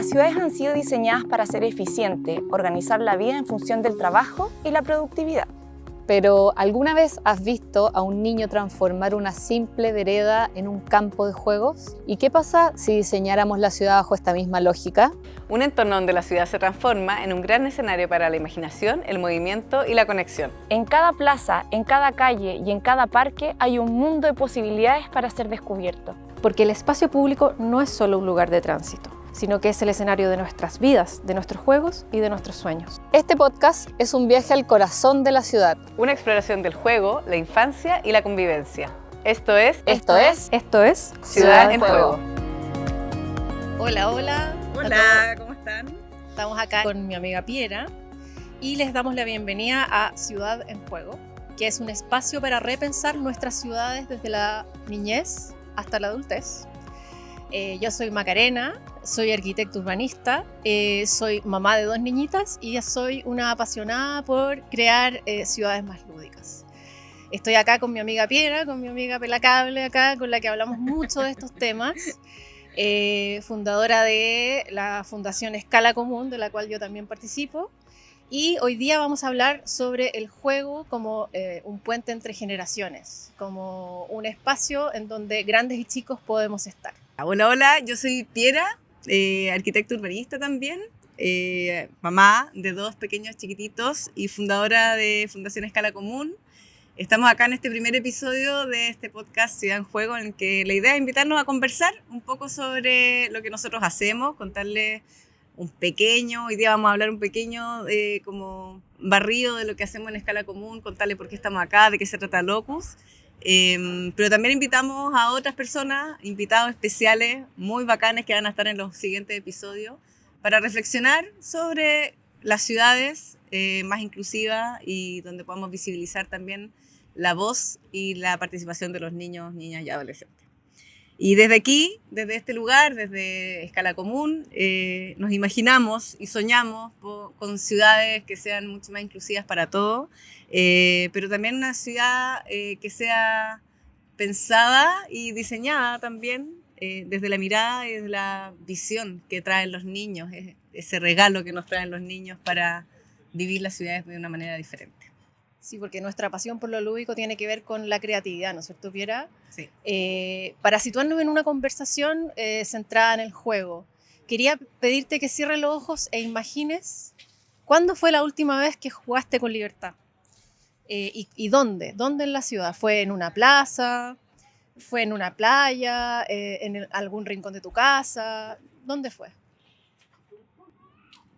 Las ciudades han sido diseñadas para ser eficientes, organizar la vida en función del trabajo y la productividad. Pero ¿alguna vez has visto a un niño transformar una simple vereda en un campo de juegos? ¿Y qué pasa si diseñáramos la ciudad bajo esta misma lógica? Un entorno donde la ciudad se transforma en un gran escenario para la imaginación, el movimiento y la conexión. En cada plaza, en cada calle y en cada parque hay un mundo de posibilidades para ser descubierto. Porque el espacio público no es solo un lugar de tránsito, sino que es el escenario de nuestras vidas, de nuestros juegos y de nuestros sueños. Este podcast es un viaje al corazón de la ciudad. Una exploración del juego, la infancia y la convivencia. Esto es Ciudad en Juego. Hola, hola. Hola, ¿cómo están? Estamos acá con mi amiga Piera y les damos la bienvenida a Ciudad en Juego, que es un espacio para repensar nuestras ciudades desde la niñez hasta la adultez. Yo soy Macarena, soy arquitecta urbanista, soy mamá de 2 niñitas y soy una apasionada por crear ciudades más lúdicas. Estoy acá con mi amiga Piera, con mi amiga Pelacable acá, con la que hablamos mucho de estos temas, fundadora de la Fundación Escala Común, de la cual yo también participo. Y hoy día vamos a hablar sobre el juego como un puente entre generaciones, como un espacio en donde grandes y chicos podemos estar. Hola, yo soy Piera, arquitecta urbanista también, mamá de 2 pequeños chiquititos y fundadora de Fundación Escala Común. Estamos acá en este primer episodio de este podcast Ciudad en Juego, en el que la idea es invitarnos a conversar un poco sobre lo que nosotros hacemos, contarles hoy día vamos a hablar un pequeño como barrido de lo que hacemos en Escala Común, contarles por qué estamos acá, de qué se trata Locus. Pero también invitamos a otras personas, invitados especiales muy bacanes que van a estar en los siguientes episodios para reflexionar sobre las ciudades más inclusivas y donde podamos visibilizar también la voz y la participación de los niños, niñas y adolescentes. Y desde aquí, desde este lugar, desde Escala Común, nos imaginamos y soñamos con ciudades que sean mucho más inclusivas para todos, pero también una ciudad que sea pensada y diseñada también desde la mirada y desde la visión que traen los niños, ese regalo que nos traen los niños para vivir las ciudades de una manera diferente. Sí, porque nuestra pasión por lo lúdico tiene que ver con la creatividad, ¿no es cierto, Piera? Sí. Para situarnos en una conversación centrada en el juego, quería pedirte que cierres los ojos e imagines cuándo fue la última vez que jugaste con libertad. ¿Y dónde? ¿Dónde en la ciudad? ¿Fue en una plaza? ¿Fue en una playa? ¿Algún rincón de tu casa? ¿Dónde fue?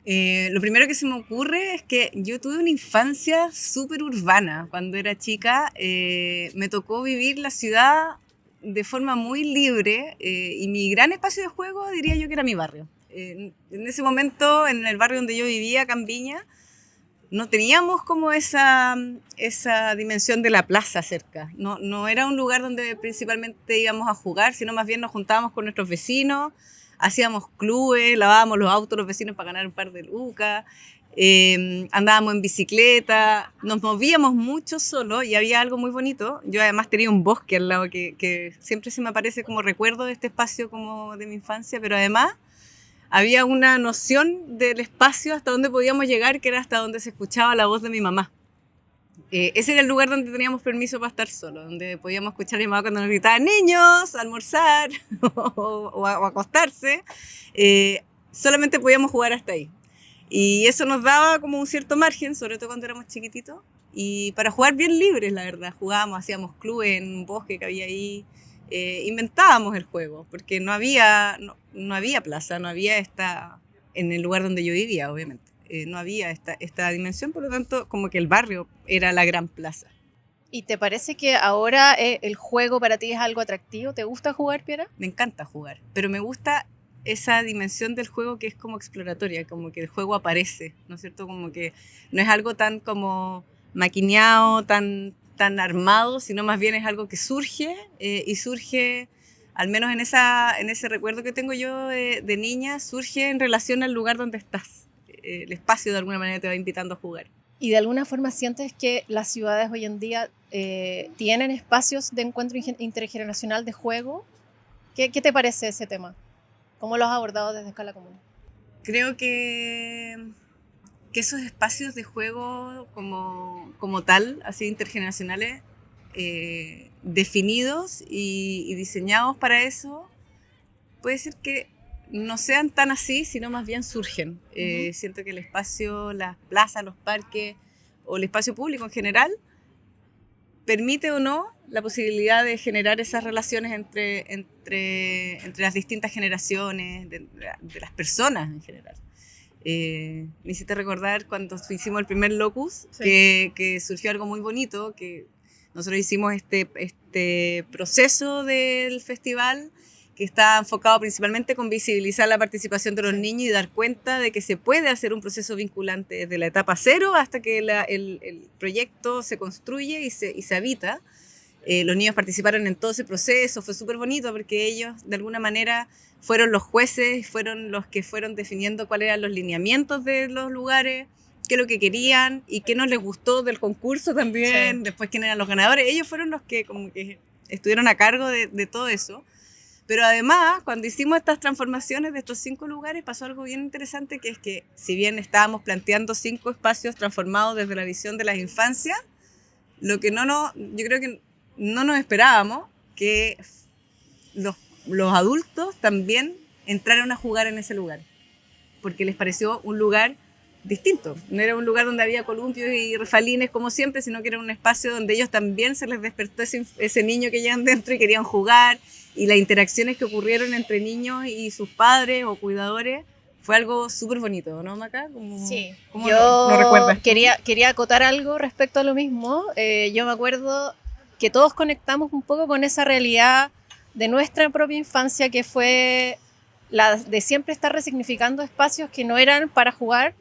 Lo primero que se me ocurre es que yo tuve una infancia súper urbana. Cuando era chica me tocó vivir la ciudad de forma muy libre y mi gran espacio de juego diría yo que era mi barrio. En ese momento, en el barrio donde yo vivía, Campiña, no teníamos como esa dimensión de la plaza cerca. No era un lugar donde principalmente íbamos a jugar, sino más bien nos juntábamos con nuestros vecinos, hacíamos clubes, lavábamos los autos los vecinos para ganar un par de lucas, andábamos en bicicleta, nos movíamos mucho solo y había algo muy bonito. Yo además tenía un bosque al lado que siempre se me aparece como recuerdo de este espacio como de mi infancia, pero además había una noción del espacio hasta donde podíamos llegar, que era hasta donde se escuchaba la voz de mi mamá. Ese era el lugar donde teníamos permiso para estar solos, donde podíamos escuchar a mi mamá cuando nos gritaba niños, a almorzar o a acostarse. Solamente podíamos jugar hasta ahí. Y eso nos daba como un cierto margen, sobre todo cuando éramos chiquititos, y para jugar bien libres, la verdad. Jugábamos, hacíamos clubes en un bosque que había ahí, inventábamos el juego, porque no había plaza, no había en el lugar donde yo vivía, obviamente. No había esta dimensión, por lo tanto, como que el barrio era la gran plaza. ¿Y te parece que ahora el juego para ti es algo atractivo? ¿Te gusta jugar, Piera? Me encanta jugar, pero me gusta esa dimensión del juego que es como exploratoria, como que el juego aparece, ¿no es cierto? Como que no es algo tan como maquineado, tan armado, sino más bien es algo que surge y surge, al menos en ese recuerdo que tengo yo de niña, surge en relación al lugar donde estás. El espacio de alguna manera te va invitando a jugar. ¿Y de alguna forma sientes que las ciudades hoy en día tienen espacios de encuentro intergeneracional de juego? ¿Qué te parece ese tema? ¿Cómo lo has abordado desde Escala Común? Creo que esos espacios de juego como tal, así intergeneracionales, definidos y diseñados para eso, puede ser que no sean tan así, sino más bien surgen. Siento que el espacio, las plazas, los parques o el espacio público en general permite o no la posibilidad de generar esas relaciones entre las distintas generaciones, de las personas en general. Me hiciste recordar cuando hicimos el primer Locus, sí, que surgió algo muy bonito, que nosotros hicimos este proceso del festival que está enfocado principalmente con visibilizar la participación de los niños y dar cuenta de que se puede hacer un proceso vinculante desde la etapa cero hasta que el proyecto se construye y se habita. Los niños participaron en todo ese proceso, fue súper bonito porque ellos de alguna manera fueron los jueces, fueron los que fueron definiendo cuáles eran los lineamientos de los lugares, qué es lo que querían y qué no les gustó del concurso también, sí, después quién eran los ganadores. Ellos fueron los que como que estuvieron a cargo de todo eso. Pero además, cuando hicimos estas transformaciones de estos 5 lugares, pasó algo bien interesante, que es que si bien estábamos planteando 5 espacios transformados desde la visión de las infancias, lo que yo creo que no nos esperábamos, que los adultos también entraron a jugar en ese lugar, porque les pareció un lugar distinto. No era un lugar donde había columpios y refalines como siempre, sino que era un espacio donde ellos también se les despertó ese niño que llevan dentro y querían jugar, y las interacciones que ocurrieron entre niños y sus padres o cuidadores fue algo súper bonito, ¿no, Maca? Sí, ¿cómo yo lo recuerdas? Quería acotar algo respecto a lo mismo. Yo me acuerdo que todos conectamos un poco con esa realidad de nuestra propia infancia, que fue la de siempre estar resignificando espacios que no eran para jugar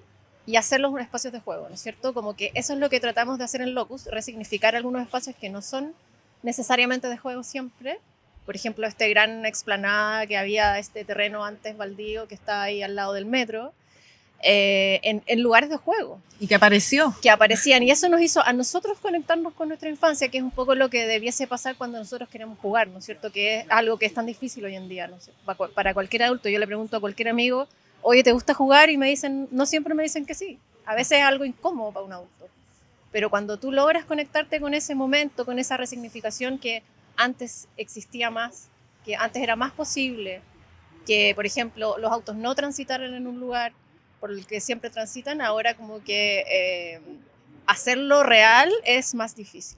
y hacerlos espacios de juego, ¿no es cierto? Como que eso es lo que tratamos de hacer en Locus, resignificar algunos espacios que no son necesariamente de juego siempre. Por ejemplo, este gran explanada que había, este terreno antes baldío que está ahí al lado del metro, en lugares de juego. Y que apareció. Que aparecían, y eso nos hizo a nosotros conectarnos con nuestra infancia, que es un poco lo que debiese pasar cuando nosotros queremos jugar, ¿no es cierto? Que es algo que es tan difícil hoy en día, ¿no? Para cualquier adulto. Yo le pregunto a cualquier amigo, oye, ¿te gusta jugar? Y me dicen, no siempre me dicen que sí. A veces es algo incómodo para un adulto. Pero cuando tú logras conectarte con ese momento, con esa resignificación que antes existía más, que antes era más posible, que por ejemplo los autos no transitaran en un lugar por el que siempre transitan, ahora como que hacerlo real es más difícil.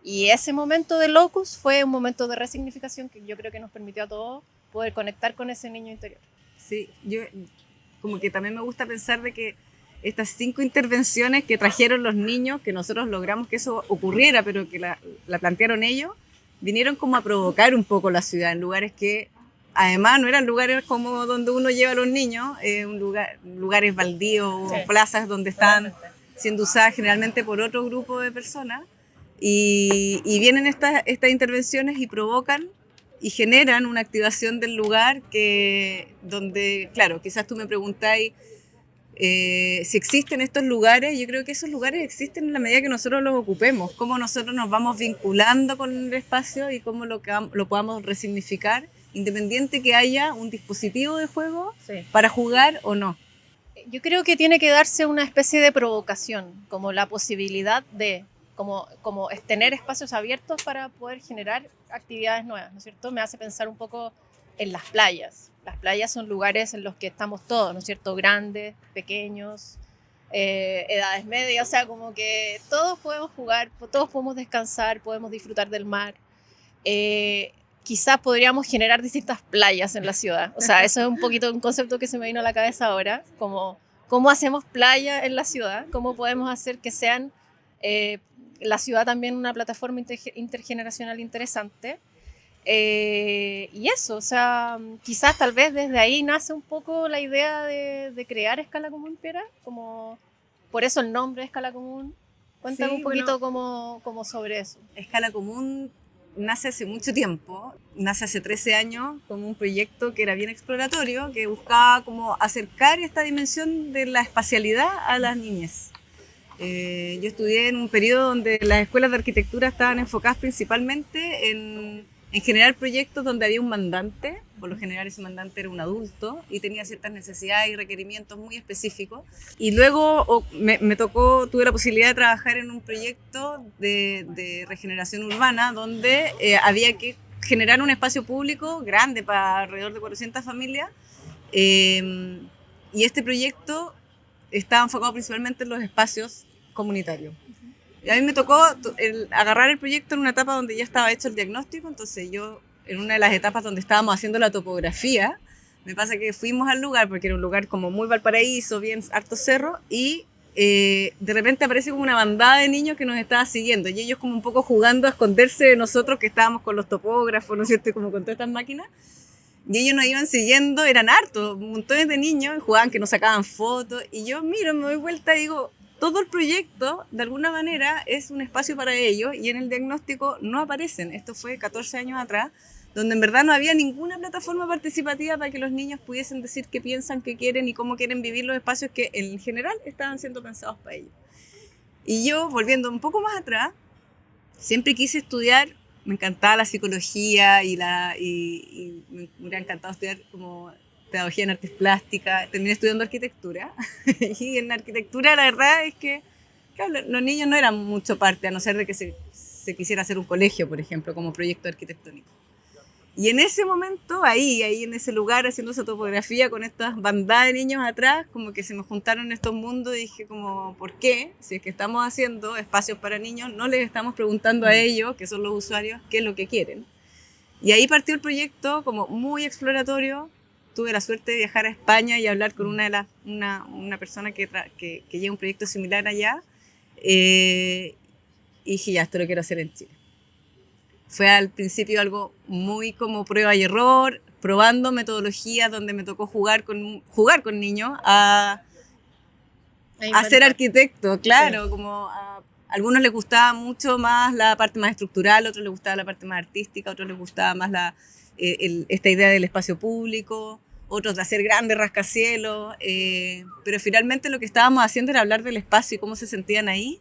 Y ese momento de Locus fue un momento de resignificación que yo creo que nos permitió a todos poder conectar con ese niño interior. Sí, yo como que también me gusta pensar de que estas 5 intervenciones que trajeron los niños, que nosotros logramos que eso ocurriera, pero que la plantearon ellos, vinieron como a provocar un poco la ciudad en lugares que además no eran lugares como donde uno lleva a los niños, lugares baldíos, sí, plazas donde están siendo usadas generalmente por otro grupo de personas, y vienen estas intervenciones y provocan y generan una activación del lugar donde, claro, quizás tú me preguntáis si existen estos lugares. Yo creo que esos lugares existen en la medida que nosotros los ocupemos, cómo nosotros nos vamos vinculando con el espacio y cómo lo podamos resignificar, independiente que haya un dispositivo de juego, sí, para jugar o no. Yo creo que tiene que darse una especie de provocación, como la posibilidad de como tener espacios abiertos para poder generar actividades nuevas, ¿no es cierto? Me hace pensar un poco en las playas. Las playas son lugares en los que estamos todos, ¿no es cierto? Grandes, pequeños, edades medias, o sea, como que todos podemos jugar, todos podemos descansar, podemos disfrutar del mar. Quizás podríamos generar distintas playas en la ciudad. O sea, eso es un poquito un concepto que se me vino a la cabeza ahora, como cómo hacemos playa en la ciudad, cómo podemos hacer que sean la ciudad también una plataforma intergeneracional interesante. Y eso, o sea, quizás tal vez desde ahí nace un poco la idea de crear Escala Común, Piera, como por eso el nombre Escala Común. Cuéntame un poquito como sobre eso. Escala Común nace hace mucho tiempo, nace hace 13 años como un proyecto que era bien exploratorio, que buscaba como acercar esta dimensión de la espacialidad a las niñez. Yo estudié en un periodo donde las escuelas de arquitectura estaban enfocadas principalmente en generar proyectos donde había un mandante, por lo general ese mandante era un adulto y tenía ciertas necesidades y requerimientos muy específicos. Y luego tuve la posibilidad de trabajar en un proyecto de regeneración urbana donde había que generar un espacio público grande para alrededor de 400 familias. Y este proyecto estaba enfocado principalmente en los espacios comunitarios. Y a mí me tocó agarrar el proyecto en una etapa donde ya estaba hecho el diagnóstico, entonces yo, en una de las etapas donde estábamos haciendo la topografía, me pasa que fuimos al lugar, porque era un lugar como muy Valparaíso, bien harto cerro, y de repente aparece como una bandada de niños que nos estaba siguiendo, y ellos como un poco jugando a esconderse de nosotros que estábamos con los topógrafos, ¿no es cierto?, y como con todas estas máquinas, y ellos nos iban siguiendo, eran hartos, montones de niños, jugaban que nos sacaban fotos, y yo miro, me doy vuelta y digo, todo el proyecto, de alguna manera, es un espacio para ellos y en el diagnóstico no aparecen. Esto fue 14 años atrás, donde en verdad no había ninguna plataforma participativa para que los niños pudiesen decir qué piensan, qué quieren y cómo quieren vivir los espacios que en general estaban siendo pensados para ellos. Y yo, volviendo un poco más atrás, siempre quise estudiar, me encantaba la psicología y me hubiera encantado estudiar como pedagogía en artes plásticas, terminé estudiando arquitectura y en arquitectura la verdad es que claro, los niños no eran mucho parte, a no ser de que se quisiera hacer un colegio, por ejemplo, como proyecto arquitectónico. Y en ese momento, ahí en ese lugar, haciendo esa topografía con estas bandadas de niños atrás, como que se me juntaron estos mundos y dije como, ¿por qué? Si es que estamos haciendo espacios para niños, no les estamos preguntando a ellos, que son los usuarios, qué es lo que quieren. Y ahí partió el proyecto como muy exploratorio. Tuve la suerte de viajar a España y hablar con una persona que lleva un proyecto similar allá. Y dije, ya, esto lo quiero hacer en Chile. Fue al principio algo muy como prueba y error, probando metodologías donde me tocó jugar con niños a ser arquitecto, claro, sí. Como a algunos les gustaba mucho más la parte más estructural, a otros les gustaba la parte más artística, a otros les gustaba más esta idea del espacio público, otros de hacer grandes rascacielos, pero finalmente lo que estábamos haciendo era hablar del espacio y cómo se sentían ahí.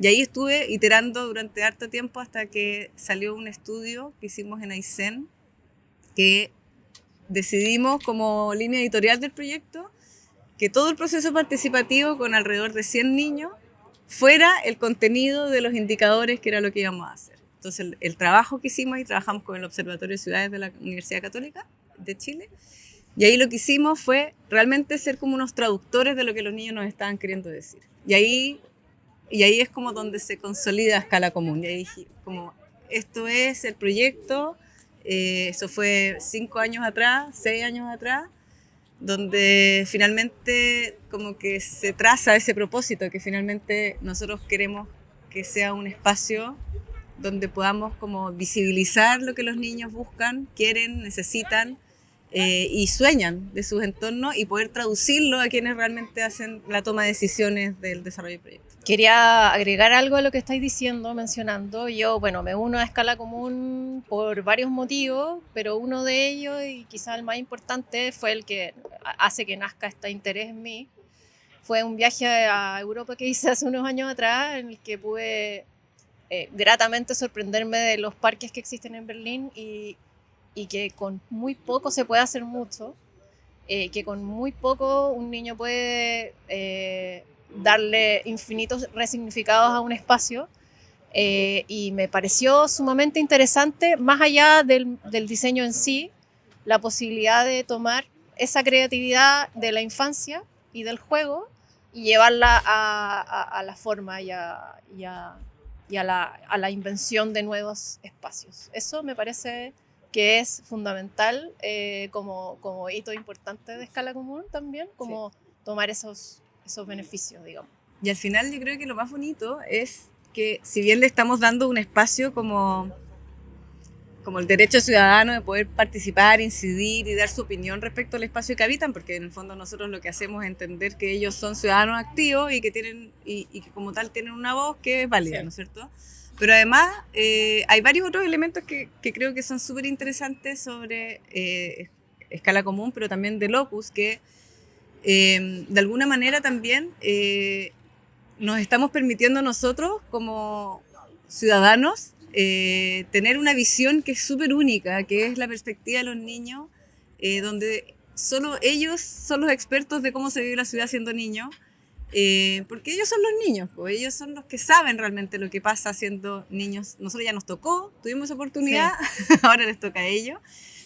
Y ahí estuve iterando durante harto tiempo hasta que salió un estudio que hicimos en Aysén, que decidimos como línea editorial del proyecto que todo el proceso participativo con alrededor de 100 niños fuera el contenido de los indicadores que era lo que íbamos a hacer. Entonces el trabajo que hicimos, y trabajamos con el Observatorio de Ciudades de la Universidad Católica de Chile, y ahí lo que hicimos fue realmente ser como unos traductores de lo que los niños nos estaban queriendo decir. Y ahí es como donde se consolida a escala común. Y ahí dije, como, esto es el proyecto, eso fue 5 años atrás, 6 años atrás, donde finalmente como que se traza ese propósito, que finalmente nosotros queremos que sea un espacio donde podamos como visibilizar lo que los niños buscan, quieren, necesitan, y sueñan de sus entornos y poder traducirlo a quienes realmente hacen la toma de decisiones del desarrollo del proyecto. Quería agregar algo a lo que estáis diciendo, mencionando. Yo, me uno a Escala Común por varios motivos, pero uno de ellos, y quizás el más importante, fue el que hace que nazca este interés en mí. Fue un viaje a Europa que hice hace unos años atrás, en el que pude gratamente sorprenderme de los parques que existen en Berlín y que con muy poco se puede hacer mucho, que con muy poco un niño puede darle infinitos resignificados a un espacio, y me pareció sumamente interesante, más allá del diseño en sí, la posibilidad de tomar esa creatividad de la infancia y del juego y llevarla a la forma y a la invención de nuevos espacios. Eso me parece que es fundamental, como hito importante de Escala Común también, como sí, tomar esos beneficios, digamos. Y al final yo creo que lo más bonito es que si bien le estamos dando un espacio como el derecho ciudadano de poder participar, incidir y dar su opinión respecto al espacio que habitan, porque en el fondo nosotros lo que hacemos es entender que ellos son ciudadanos activos y que tienen y que como tal tienen una voz que es válida, sí, ¿no es cierto? Pero además hay varios otros elementos que creo que son súper interesantes sobre Escala Común, pero también de Locus, que de alguna manera también nos estamos permitiendo nosotros como ciudadanos tener una visión que es súper única, que es la perspectiva de los niños donde solo ellos son los expertos de cómo se vive la ciudad siendo niños, porque ellos son los niños, pues ellos son los que saben realmente lo que pasa siendo niños. Nosotros ya nos tocó, tuvimos esa oportunidad, sí. Ahora les toca a ellos,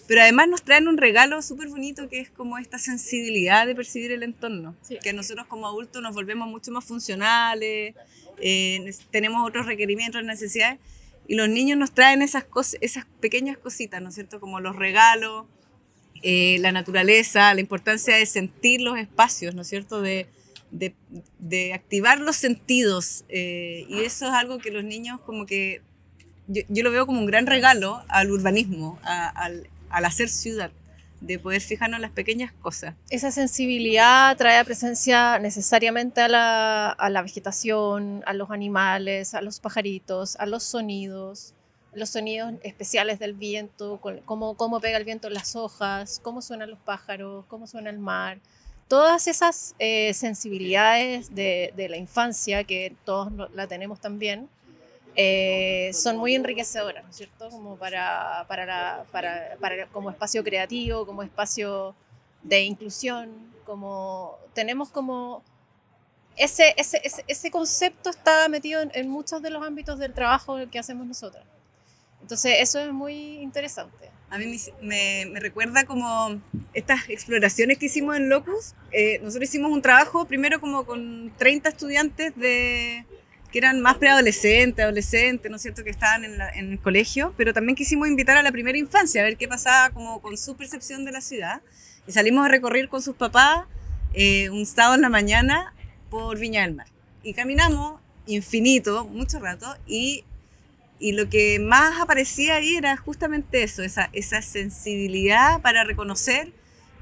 pero además nos traen un regalo súper bonito que es como esta sensibilidad de percibir el entorno, sí. Que nosotros como adultos nos volvemos mucho más funcionales, tenemos otros requerimientos, necesidades, y los niños nos traen esas pequeñas cositas, ¿no es cierto? Como los regalos, la naturaleza, la importancia de sentir los espacios, ¿no es cierto? De activar los sentidos, y eso es algo que los niños como que yo lo veo como un gran regalo al urbanismo, al hacer ciudad, de poder fijarnos en las pequeñas cosas. Esa sensibilidad trae presencia necesariamente a la vegetación, a los animales, a los pajaritos, a los sonidos especiales del viento, cómo pega el viento en las hojas, cómo suenan los pájaros, cómo suena el mar. Todas esas sensibilidades de la infancia, que todos la tenemos también, son muy enriquecedoras, ¿no es cierto? Como como espacio creativo, como espacio de inclusión, tenemos como ese concepto está metido en muchos de los ámbitos del trabajo que hacemos nosotras. Entonces eso es muy interesante. A mí me recuerda como estas exploraciones que hicimos en Locus. Nosotros hicimos un trabajo primero como con 30 estudiantes que eran más preadolescentes, adolescentes, ¿no es cierto?, que estaban en el colegio, pero también quisimos invitar a la primera infancia a ver qué pasaba como con su percepción de la ciudad. Y salimos a recorrer con sus papás un sábado en la mañana por Viña del Mar. Y caminamos infinito, mucho rato, y lo que más aparecía ahí era justamente eso, esa sensibilidad para reconocer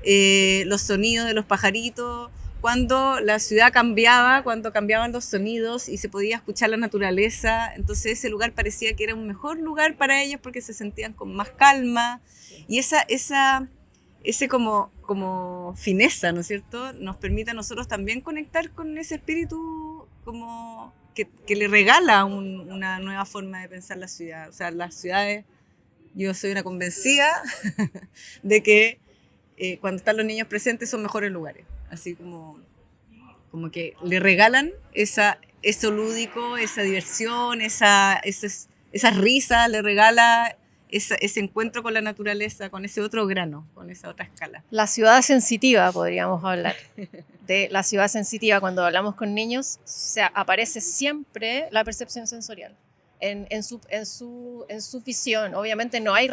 los sonidos de los pajaritos, cuando la ciudad cambiaba, cuando cambiaban los sonidos y se podía escuchar la naturaleza. Entonces ese lugar parecía que era un mejor lugar para ellos porque se sentían con más calma. Y ese como fineza, ¿no es cierto?, nos permite a nosotros también conectar con ese espíritu como que le regala una nueva forma de pensar la ciudad. O sea, las ciudades, yo soy una convencida de que cuando están los niños presentes son mejores lugares. Así como que le regalan eso lúdico, esa diversión, esas risas, le regala ese encuentro con la naturaleza, con ese otro grano, con esa otra escala. La ciudad sensitiva, podríamos hablar. De la ciudad sensitiva, cuando hablamos con niños, aparece siempre la percepción sensorial en su visión. Obviamente no hay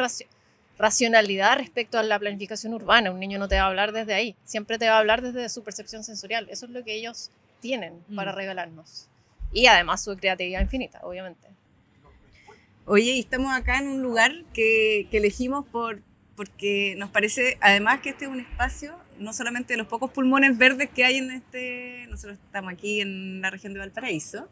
racionalidad respecto a la planificación urbana. Un niño no te va a hablar desde ahí, siempre te va a hablar desde su percepción sensorial. Eso es lo que ellos tienen para regalarnos. Y además su creatividad infinita, obviamente. Oye, y estamos acá en un lugar que elegimos porque nos parece, además, que este es un espacio, no solamente de los pocos pulmones verdes que hay nosotros estamos aquí en la región de Valparaíso,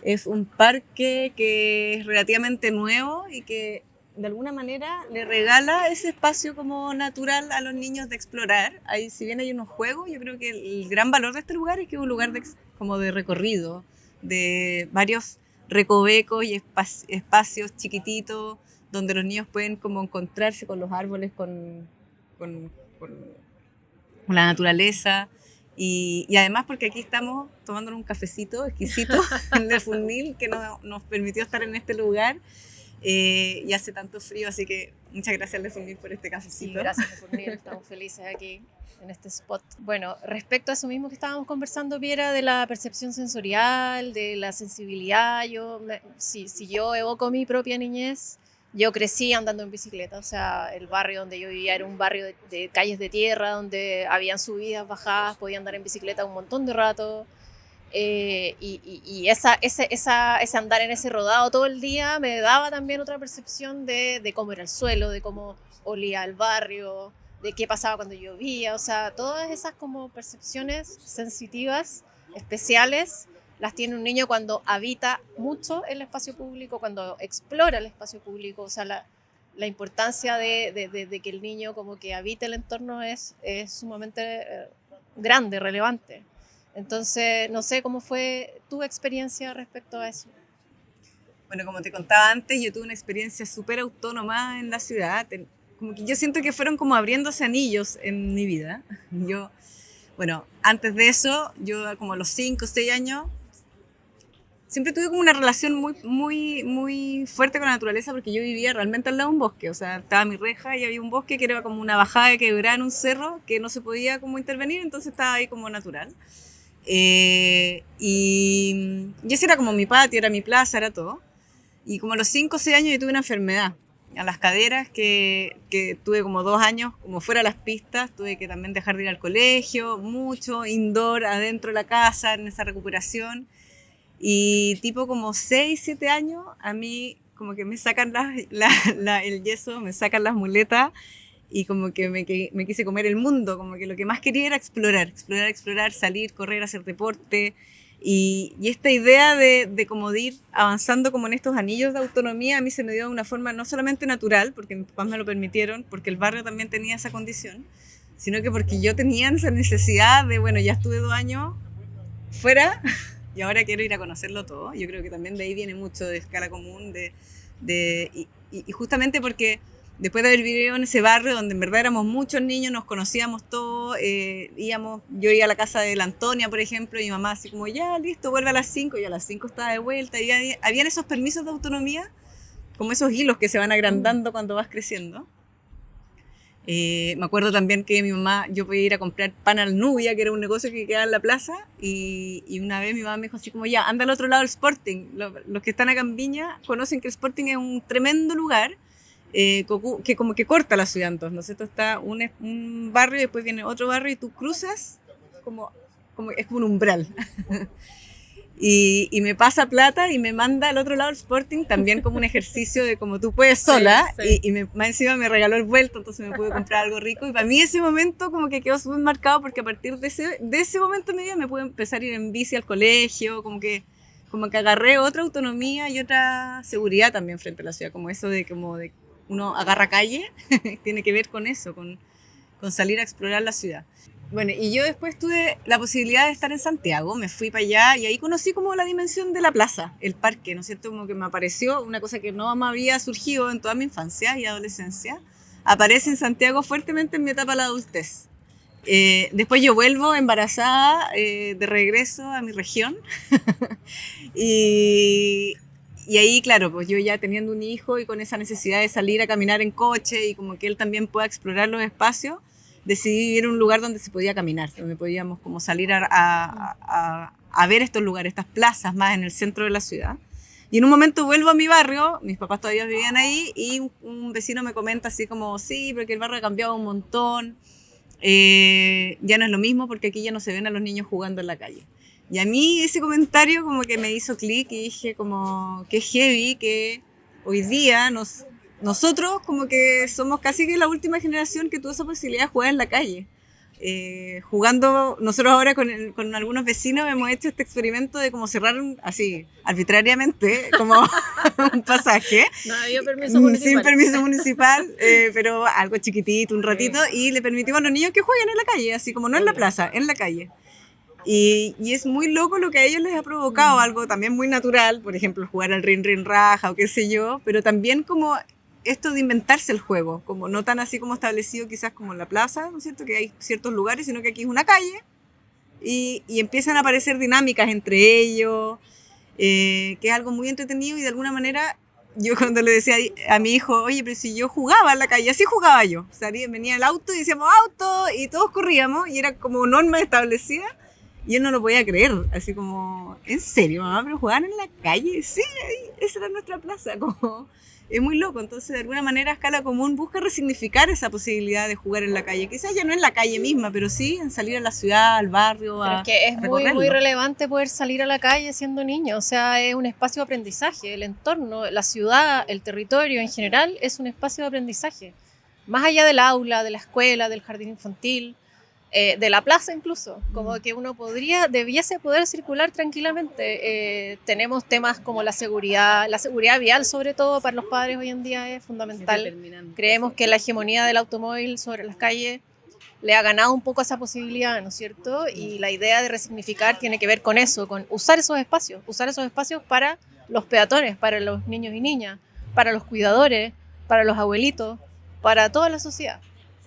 es un parque que es relativamente nuevo y que de alguna manera le regala ese espacio como natural a los niños de explorar. Ahí, si bien hay unos juegos, yo creo que el gran valor de este lugar es que es un lugar como de recorrido, de varios recovecos y espacios chiquititos donde los niños pueden como encontrarse con los árboles, con la naturaleza. Y además porque aquí estamos tomando un cafecito exquisito en Le Fournil que nos permitió estar en este lugar. Y hace tanto frío, así que muchas gracias Le Fournil por este cafecito. Sí, gracias Le Fournil, estamos felices aquí en este spot. Bueno, respecto a eso mismo que estábamos conversando, Piera, de la percepción sensorial, de la sensibilidad, si yo evoco mi propia niñez, yo crecí andando en bicicleta. O sea, el barrio donde yo vivía era un barrio de calles de tierra, donde habían subidas, bajadas, podía andar en bicicleta un montón de rato. Y ese andar en ese rodado todo el día me daba también otra percepción de cómo era el suelo, de cómo olía el barrio, de qué pasaba cuando llovía. O sea, todas esas como percepciones sensitivas, especiales, las tiene un niño cuando habita mucho el espacio público, cuando explora el espacio público. O sea, la importancia de que el niño como que habite el entorno es sumamente grande, relevante. Entonces, no sé, ¿cómo fue tu experiencia respecto a eso? Bueno, como te contaba antes, yo tuve una experiencia súper autónoma en la ciudad. como que yo siento que fueron como abriéndose anillos en mi vida. Yo, bueno, antes de eso, yo como a los 5 o 6 años, siempre tuve como una relación muy fuerte con la naturaleza porque yo vivía realmente al lado de un bosque. O sea, estaba mi reja y había un bosque que era como una bajada de quebrada en un cerro que no se podía como intervenir, entonces estaba ahí como natural. Y ese era como mi patio, era mi plaza, era todo. Y como a los 5 o 6 años yo tuve una enfermedad a las caderas que tuve como 2 años como fuera de las pistas, tuve que también dejar de ir al colegio, mucho indoor adentro de la casa en esa recuperación. Y tipo como 6, 7 años a mí como que me sacan el yeso, me sacan las muletas y como que me quise comer el mundo, como que lo que más quería era explorar, salir, correr, hacer deporte. Y esta idea de como de ir avanzando como en estos anillos de autonomía a mí se me dio de una forma no solamente natural, porque mis papás me lo permitieron, porque el barrio también tenía esa condición, sino que porque yo tenía esa necesidad de, bueno, ya estuve 2 años fuera y ahora quiero ir a conocerlo todo. Yo creo que también de ahí viene mucho de escala común, y justamente porque después de haber vivido en ese barrio donde en verdad éramos muchos niños, nos conocíamos todos, yo iba a la casa de la Antonia, por ejemplo, y mi mamá así como, ya, listo, vuelve a las 5, y a las 5 estaba de vuelta, y habían esos permisos de autonomía, como esos hilos que se van agrandando cuando vas creciendo. Me acuerdo también que mi mamá, yo podía ir a comprar pan al Nubia, que era un negocio que quedaba en la plaza, y una vez mi mamá me dijo así como, ya, anda al otro lado del Sporting. Los que están acá en Viña conocen que el Sporting es un tremendo lugar, que como que corta la ciudad, entonces, ¿no es cierto? Está un barrio y después viene otro barrio y tú cruzas como es como un umbral. Y me pasa plata y me manda al otro lado del Sporting también como un ejercicio de como tú puedes sola, sí. Y más encima me regaló el vuelto, entonces me pude comprar algo rico, y para mí ese momento como que quedó súper marcado porque a partir de ese momento en mi vida me pude empezar a ir en bici al colegio, como que agarré otra autonomía y otra seguridad también frente a la ciudad, como eso de uno agarra calle, tiene que ver con eso, con salir a explorar la ciudad. Bueno, y yo después tuve la posibilidad de estar en Santiago, me fui para allá y ahí conocí como la dimensión de la plaza, el parque, ¿no es cierto? Como que me apareció una cosa que no me había surgido en toda mi infancia y adolescencia, aparece en Santiago fuertemente en mi etapa de la adultez. Después yo vuelvo embarazada de regreso a mi región y ahí, claro, pues yo ya teniendo un hijo y con esa necesidad de salir a caminar en coche y como que él también pueda explorar los espacios, decidí vivir en un lugar donde se podía caminar, donde podíamos como salir a ver estos lugares, estas plazas más en el centro de la ciudad. Y en un momento vuelvo a mi barrio, mis papás todavía vivían ahí, y un vecino me comenta así como, sí, porque el barrio ha cambiado un montón, ya no es lo mismo porque aquí ya no se ven a los niños jugando en la calle. Y a mí ese comentario como que me hizo clic y dije como, qué heavy que hoy día nosotros como que somos casi que la última generación que tuvo esa posibilidad de jugar en la calle. Jugando, nosotros ahora con algunos vecinos hemos hecho este experimento de como cerrar así arbitrariamente como un pasaje. No había permiso municipal. Sin permiso municipal, pero algo chiquitito, un ratito, y le permitimos a los niños que jueguen en la calle, así como no en la plaza, en la calle. Y es muy loco lo que a ellos les ha provocado, algo también muy natural, por ejemplo, jugar al rin rin raja o qué sé yo, pero también como esto de inventarse el juego, como no tan así como establecido quizás como en la plaza, ¿no es cierto? Que hay ciertos lugares, sino que aquí es una calle y empiezan a aparecer dinámicas entre ellos, que es algo muy entretenido y de alguna manera yo cuando le decía a mi hijo, oye, pero si yo jugaba en la calle, así jugaba yo, venía el auto y decíamos auto y todos corríamos y era como norma establecida. Y él no lo podía creer, así como, ¿en serio, mamá? ¿Pero jugaban en la calle? Sí, esa era nuestra plaza, como, es muy loco. Entonces, de alguna manera, Escala Común busca resignificar esa posibilidad de jugar en la calle. Quizás ya no en la calle misma, pero sí en salir a la ciudad, al barrio, pero es que es muy relevante poder salir a la calle siendo niño, o sea, es un espacio de aprendizaje, el entorno, la ciudad, el territorio en general es un espacio de aprendizaje. Más allá del aula, de la escuela, del jardín infantil, de la plaza incluso, como que uno debiese poder circular tranquilamente. Tenemos temas como la seguridad vial sobre todo para los padres hoy en día es fundamental. Creemos que la hegemonía del automóvil sobre las calles le ha ganado un poco esa posibilidad, ¿no es cierto? Y la idea de resignificar tiene que ver con eso, con usar esos espacios para los peatones, para los niños y niñas, para los cuidadores, para los abuelitos, para toda la sociedad.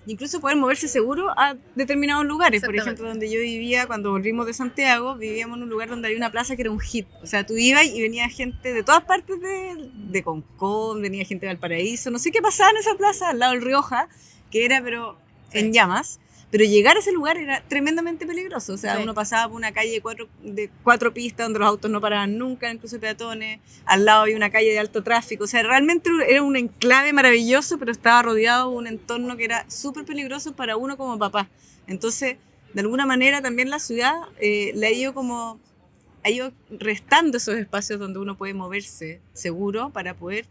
Incluso poder moverse seguro a determinados lugares. Por Exactamente. ejemplo, donde yo vivía, cuando volvimos de Santiago, vivíamos en un lugar donde había una plaza que era un hit. O sea, tú ibas y venía gente de todas partes de Concón, venía gente de Valparaíso, no sé qué pasaba en esa plaza, al lado del Rioja, que era pero en llamas. Pero llegar a ese lugar era tremendamente peligroso. O sea, Sí. uno pasaba por una calle de cuatro pistas donde los autos no paraban nunca, incluso peatones. Al lado había una calle de alto tráfico. O sea, realmente era un enclave maravilloso, pero estaba rodeado de un entorno que era súper peligroso para uno como papá. Entonces, de alguna manera también la ciudad le ha ido restando esos espacios donde uno puede moverse seguro para poder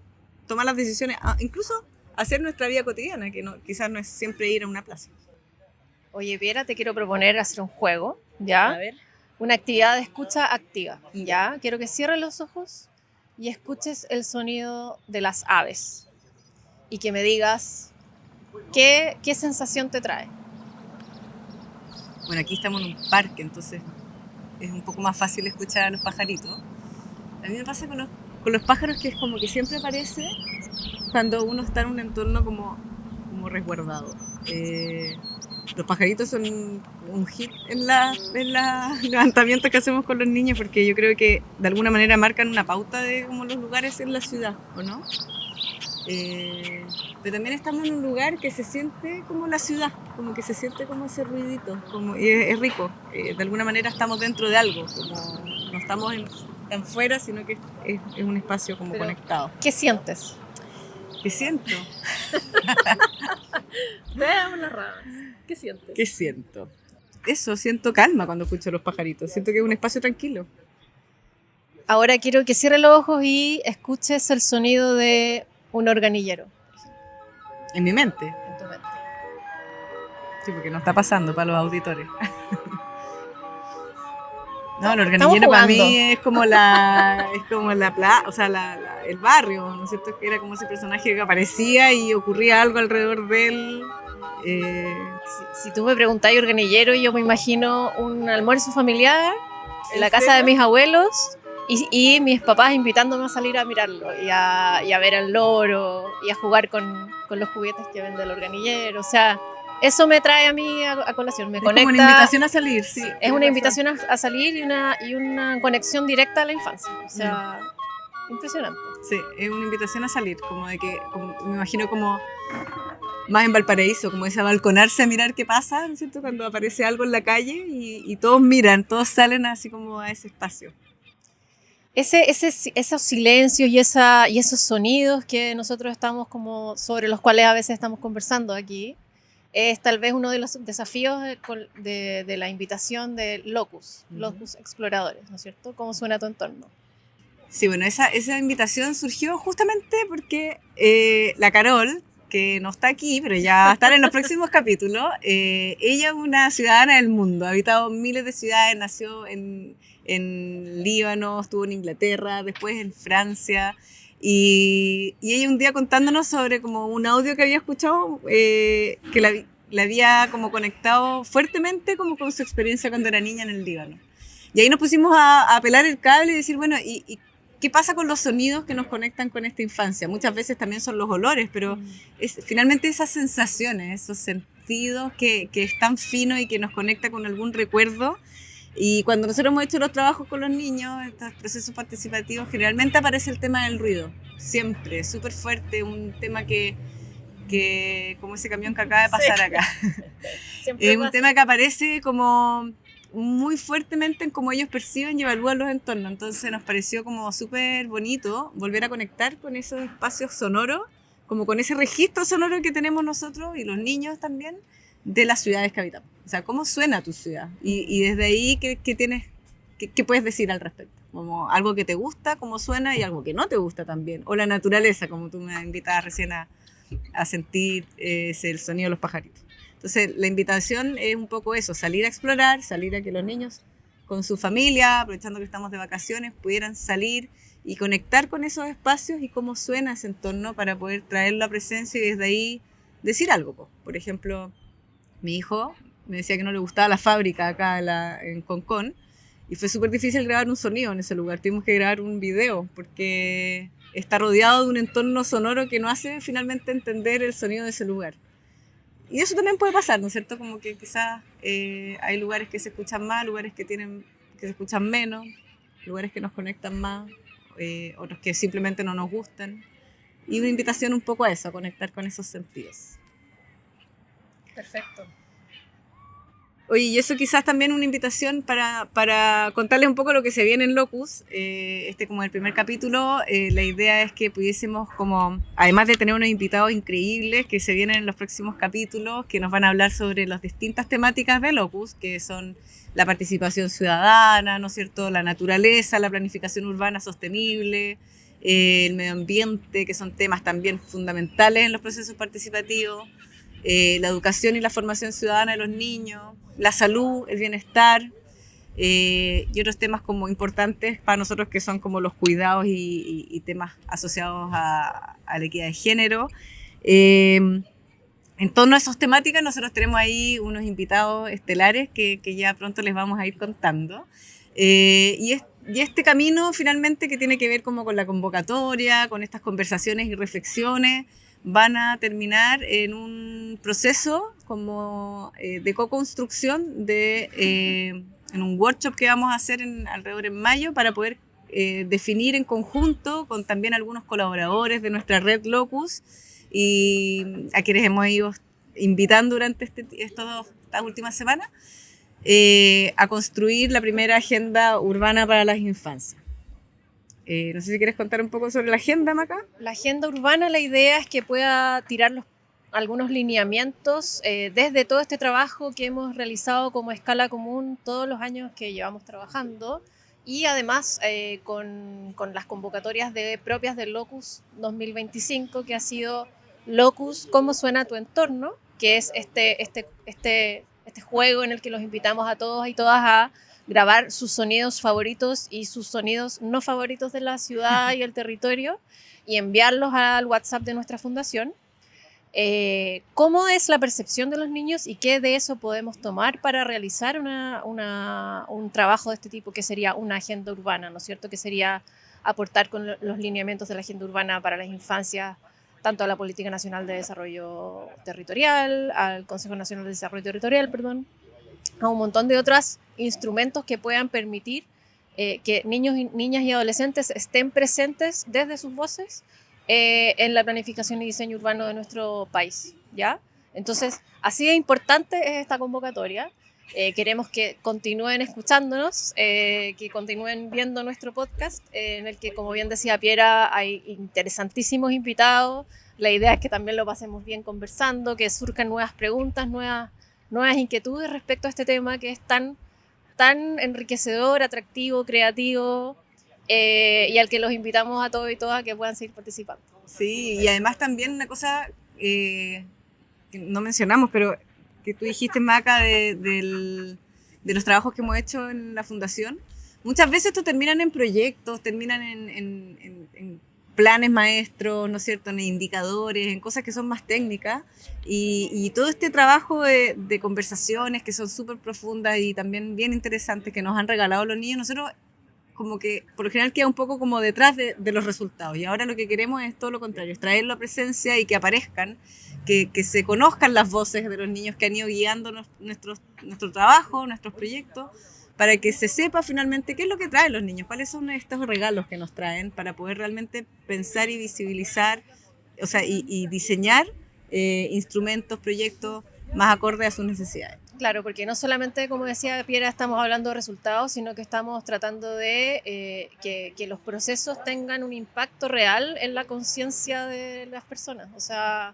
tomar las decisiones, incluso hacer nuestra vida cotidiana, que quizás no es siempre ir a una plaza. Oye, Piera, te quiero proponer hacer un juego, ¿ya? A ver. Una actividad de escucha activa, ¿ya? Quiero que cierres los ojos y escuches el sonido de las aves y que me digas qué sensación te trae. Bueno, aquí estamos en un parque, entonces es un poco más fácil escuchar a los pajaritos. A mí me pasa con los pájaros que es como que siempre aparece cuando uno está en un entorno como resguardado. Los pajaritos son un hit en los levantamientos que hacemos con los niños, porque yo creo que de alguna manera marcan una pauta de como los lugares en la ciudad, ¿o no? Pero también estamos en un lugar que se siente como la ciudad, como que se siente como ese ruidito, y es rico. De alguna manera estamos dentro de algo, como no estamos tan fuera, sino que es un espacio como Pero, conectado. ¿qué sientes? ¿Qué siento? Veamos las ramas. ¿Qué sientes? ¿Qué siento? Eso, siento calma cuando escucho a los pajaritos, siento que es un espacio tranquilo. Ahora quiero que cierres los ojos y escuches el sonido de un organillero En mi mente. en tu mente. Sí, porque no está pasando para los auditores. No, el Estamos organillero para jugando. mí es como o sea, el barrio, ¿no es cierto? Que era como ese personaje que aparecía y ocurría algo alrededor de él. Si tú me preguntáis organillero, yo me imagino un almuerzo familiar en la casa de mis abuelos y mis papás invitándome a salir a mirarlo y a ver al loro y a jugar con los juguetes que vende el organillero. O sea, eso me trae a mí a colación, me Es conecta. como una invitación a salir, sí. Es una invitación a salir y una conexión directa a la infancia. O sea, impresionante. Sí, es una invitación a salir, me imagino como más en Valparaíso, como ese balconarse a mirar qué pasa, ¿no es cierto? Cuando aparece algo en la calle y todos miran, todos salen así como a ese espacio. Esos silencios y esos sonidos que nosotros estamos sobre los cuales a veces estamos conversando aquí, es tal vez uno de los desafíos de la invitación de Locus Exploradores, ¿no es cierto? ¿Cómo suena tu entorno? Sí, bueno, esa invitación surgió justamente porque la Carol, que no está aquí, pero ya va a estar en los próximos capítulos, ella es una ciudadana del mundo, ha habitado miles de ciudades, nació en Líbano, estuvo en Inglaterra, después en Francia, y ella un día contándonos sobre como un audio que había escuchado que la había como conectado fuertemente como con su experiencia cuando era niña en el Líbano. Y ahí nos pusimos a pelar el cable y decir, bueno, ¿y qué pasa con los sonidos que nos conectan con esta infancia? Muchas veces también son los olores, pero finalmente esas sensaciones, esos sentidos que es tan fino y que nos conecta con algún recuerdo. Y cuando nosotros hemos hecho los trabajos con los niños, estos procesos participativos, generalmente aparece el tema del ruido, siempre, súper fuerte, un tema que como ese camión que acaba de pasar acá. Es un tema que aparece como muy fuertemente en cómo ellos perciben y evalúan los entornos. Entonces nos pareció como súper bonito volver a conectar con esos espacios sonoros, como con ese registro sonoro que tenemos nosotros y los niños también de las ciudades que habitamos. O sea, ¿cómo suena tu ciudad? Y desde ahí, ¿qué puedes decir al respecto? Como algo que te gusta, cómo suena, y algo que no te gusta también. O la naturaleza, como tú me invitabas recién a sentir el sonido de los pajaritos. Entonces, la invitación es un poco eso, salir a explorar, salir a que los niños con su familia, aprovechando que estamos de vacaciones, pudieran salir y conectar con esos espacios y cómo suena ese entorno para poder traerlo a presencia y desde ahí decir algo. Por ejemplo, mi hijo me decía que no le gustaba la fábrica acá en Concón Y fue súper difícil grabar un sonido en ese lugar. Tuvimos que grabar un video porque está rodeado de un entorno sonoro que no hace finalmente entender el sonido de ese lugar. Y eso también puede pasar, ¿no es cierto? Como que quizás hay lugares que se escuchan más, lugares que se escuchan menos, lugares que nos conectan más, otros que simplemente no nos gustan. Y una invitación un poco a eso, a conectar con esos sentidos. Perfecto. Oye, y eso quizás también una invitación para contarles un poco lo que se viene en Locus. Como el primer capítulo, la idea es que pudiésemos, como, además de tener unos invitados increíbles que se vienen en los próximos capítulos, que nos van a hablar sobre las distintas temáticas de Locus, que son la participación ciudadana, ¿no es cierto?, la naturaleza, la planificación urbana sostenible, el medio ambiente, que son temas también fundamentales en los procesos participativos, la educación y la formación ciudadana de los niños, la salud, el bienestar, y otros temas como importantes para nosotros que son como los cuidados y temas asociados a la equidad de género. En torno a esas temáticas nosotros tenemos ahí unos invitados estelares que ya pronto les vamos a ir contando. Y este camino finalmente que tiene que ver como con la convocatoria, con estas conversaciones y reflexiones, van a terminar en un proceso como de co-construcción en un workshop que vamos a hacer alrededor en mayo para poder definir en conjunto con también algunos colaboradores de nuestra red Locus y a quienes hemos ido invitando durante estas últimas semanas a construir la primera agenda urbana para las infancias. No sé si quieres contar un poco sobre la agenda, Maca. La agenda urbana, la idea es que pueda tirar algunos lineamientos desde todo este trabajo que hemos realizado como escala común todos los años que llevamos trabajando y además con las convocatorias propias del Locus 2025, que ha sido Locus, ¿cómo suena tu entorno?, que es este juego en el que los invitamos a todos y todas a grabar sus sonidos favoritos y sus sonidos no favoritos de la ciudad y el territorio y enviarlos al WhatsApp de nuestra fundación. ¿Cómo es la percepción de los niños y qué de eso podemos tomar para realizar un trabajo de este tipo, que sería una agenda urbana, ¿no es cierto? Que sería aportar con los lineamientos de la agenda urbana para las infancias, tanto a la Política Nacional de Desarrollo Territorial, al Consejo Nacional de Desarrollo Territorial, a un montón de otros instrumentos que puedan permitir que niños, niñas y adolescentes estén presentes desde sus voces en la planificación y diseño urbano de nuestro país, ¿ya? Entonces, así de importante es esta convocatoria. Queremos que continúen escuchándonos, que continúen viendo nuestro podcast, en el que, como bien decía Piera, hay interesantísimos invitados. La idea es que también lo pasemos bien conversando, que surjan nuevas preguntas, nuevas inquietudes respecto a este tema que es tan enriquecedor, atractivo, creativo, y al que los invitamos a todos y todas que puedan seguir participando. Sí, y además también una cosa que no mencionamos, pero que tú dijiste, Maca, de los trabajos que hemos hecho en la fundación. Muchas veces esto terminan en proyectos, terminan en planes maestros, ¿no es cierto?, en indicadores, en cosas que son más técnicas, y todo este trabajo de conversaciones que son súper profundas y también bien interesantes que nos han regalado los niños, nosotros como que por lo general queda un poco como detrás de los resultados, y ahora lo que queremos es todo lo contrario, es traerlo a presencia y que aparezcan, que se conozcan las voces de los niños que han ido guiando nuestro trabajo, nuestros proyectos, para que se sepa finalmente qué es lo que traen los niños, cuáles son estos regalos que nos traen para poder realmente pensar y visibilizar, o sea, y diseñar instrumentos, proyectos más acordes a sus necesidades. Claro, porque no solamente, como decía Piera, estamos hablando de resultados, sino que estamos tratando de que los procesos tengan un impacto real en la conciencia de las personas. O sea,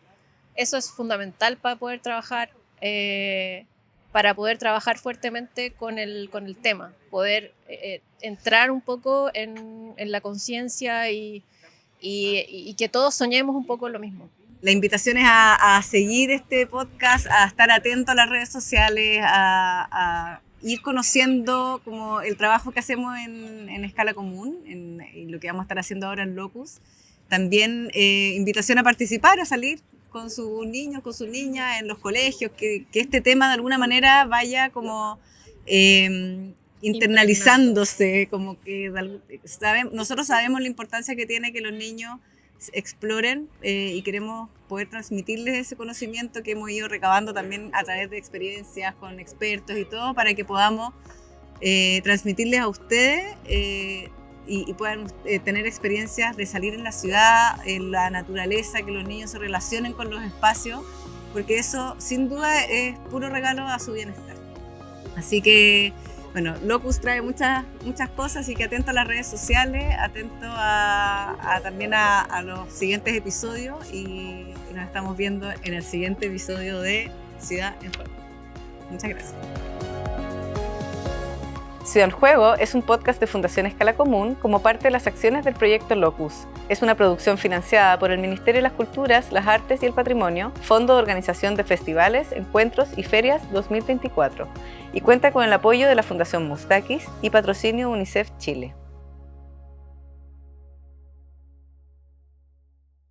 eso es fundamental para poder trabajar fuertemente con el tema, poder entrar un poco en la conciencia y que todos soñemos un poco lo mismo. La invitación es a seguir este podcast, a estar atento a las redes sociales, a ir conociendo como el trabajo que hacemos en escala común, y lo que vamos a estar haciendo ahora en Locus. También invitación a participar, a salir con sus niños, con sus niñas en los colegios, que este tema de alguna manera vaya como internalizándose, como que nosotros sabemos la importancia que tiene que los niños exploren y queremos poder transmitirles ese conocimiento que hemos ido recabando también a través de experiencias con expertos y todo, para que podamos transmitirles a ustedes y puedan tener experiencias de salir en la ciudad, en la naturaleza, que los niños se relacionen con los espacios, porque eso sin duda es puro regalo a su bienestar. Así que, bueno, Locus trae muchas cosas, así que atento a las redes sociales, atento también a los siguientes episodios y nos estamos viendo en el siguiente episodio de Ciudad en Juego. Muchas gracias. Ciudad en Juego es un podcast de Fundación Escala Común como parte de las acciones del proyecto Locus. Es una producción financiada por el Ministerio de las Culturas, las Artes y el Patrimonio, Fondo de Organización de Festivales, Encuentros y Ferias 2024, y cuenta con el apoyo de la Fundación Mustakis y patrocinio UNICEF Chile.